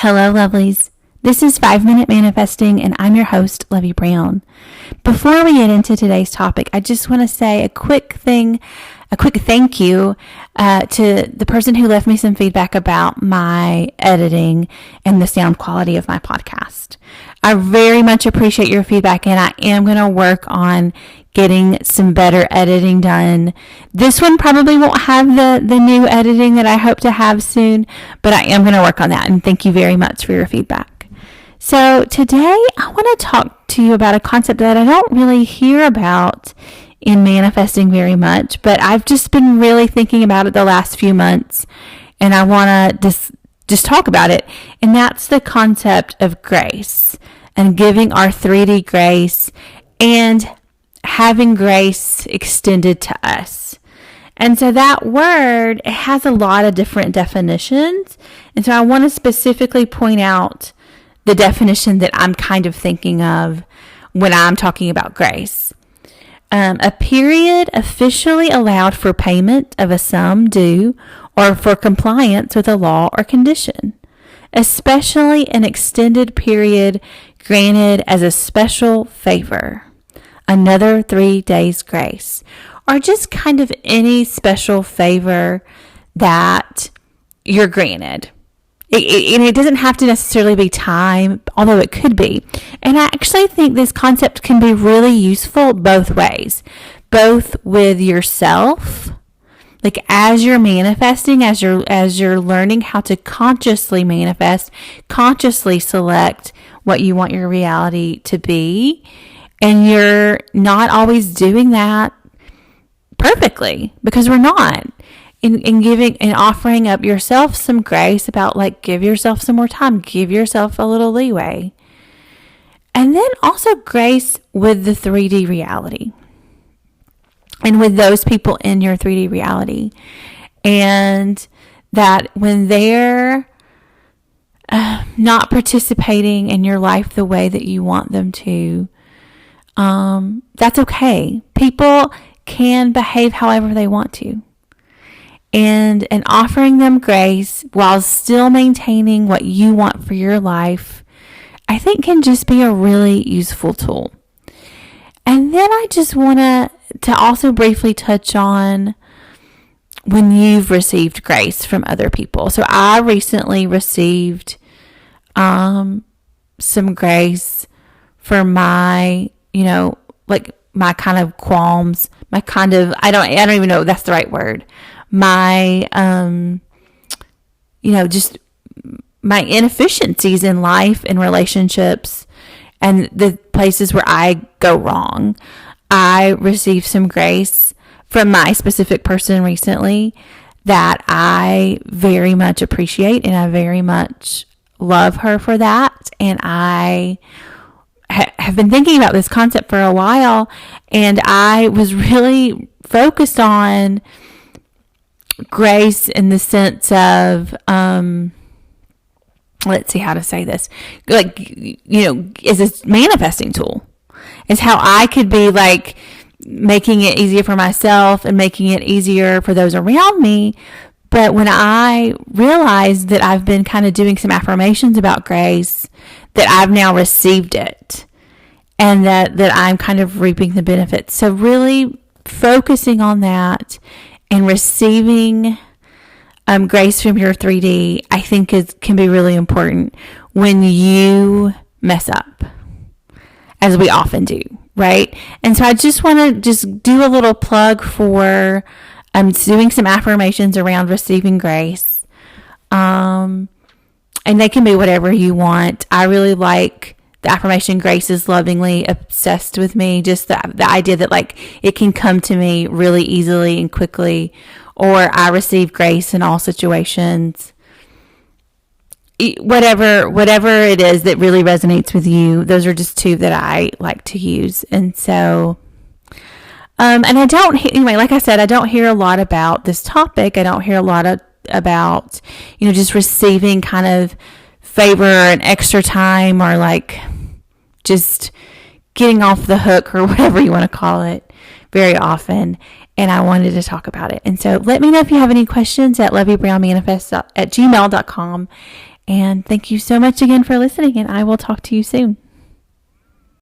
Hello, lovelies. This is 5 Minute Manifesting, and I'm your host, Lovey Brown. Before we get into today's topic, I just want to say a quick thank you to the person who left me some feedback about my editing and the sound quality of my podcast. I very much appreciate your feedback, and I am going to work on getting some better editing done. This one probably won't have the new editing that I hope to have soon, but I am going to work on that, and thank you very much for your feedback. So today I want to talk to you about a concept that I don't really hear about in manifesting very much, but I've just been really thinking about it the last few months, and I want to just talk about it, and that's the concept of grace and giving our 3D grace and having grace extended to us. And so that word, it has a lot of different definitions, and so I want to specifically point out the definition that I'm kind of thinking of when I'm talking about grace. A period officially allowed for payment of a sum due or for compliance with a law or condition, especially an extended period granted as a special favor, another 3 days grace, or just kind of any special favor that you're granted. And it doesn't have to necessarily be time, although it could be. And I actually think this concept can be really useful both ways, both with yourself, like as you're manifesting, as you're learning how to consciously manifest, consciously select what you want your reality to be, and you're not always doing that perfectly, because we're not. In giving and offering up yourself some grace about, like, give yourself some more time, give yourself a little leeway. And then also grace with the 3D reality and with those people in your 3D reality. And that when they're not participating in your life the way that you want them to, that's okay. People can behave however they want to. And offering them grace while still maintaining what you want for your life, I think can just be a really useful tool. And then I just want to also briefly touch on when you've received grace from other people. So I recently received some grace for my, like my kind of qualms, my kind of, I don't even know if that's the right word. My, just my inefficiencies in life and relationships and the places where I go wrong. I received some grace from my specific person recently that I very much appreciate, and I very much love her for that. And I have been thinking about this concept for a while, and I was really focused on grace in the sense of, let's see how to say this, like, is a manifesting tool. It's how I could be like making it easier for myself and making it easier for those around me. But when I realized that I've been kind of doing some affirmations about grace, that I've now received it, and that I'm kind of reaping the benefits. So really focusing on that and receiving grace from your 3D, I think can be really important when you mess up, as we often do, right? And so I just want to just do a little plug for doing some affirmations around receiving grace. And they can be whatever you want. I really like the affirmation, grace is lovingly obsessed with me. Just the idea that, like, it can come to me really easily and quickly, or I receive grace in all situations. Whatever it is that really resonates with you, those are just two that I like to use. And so, and I don't, anyway, like I said, I don't hear a lot about this topic. I don't hear a lot about, just receiving kind of favor and extra time, or like just getting off the hook, or whatever you want to call it, very often. And I wanted to talk about it. And so let me know if you have any questions at lovebrownmanifest@gmail.com. And thank you so much again for listening, and I will talk to you soon.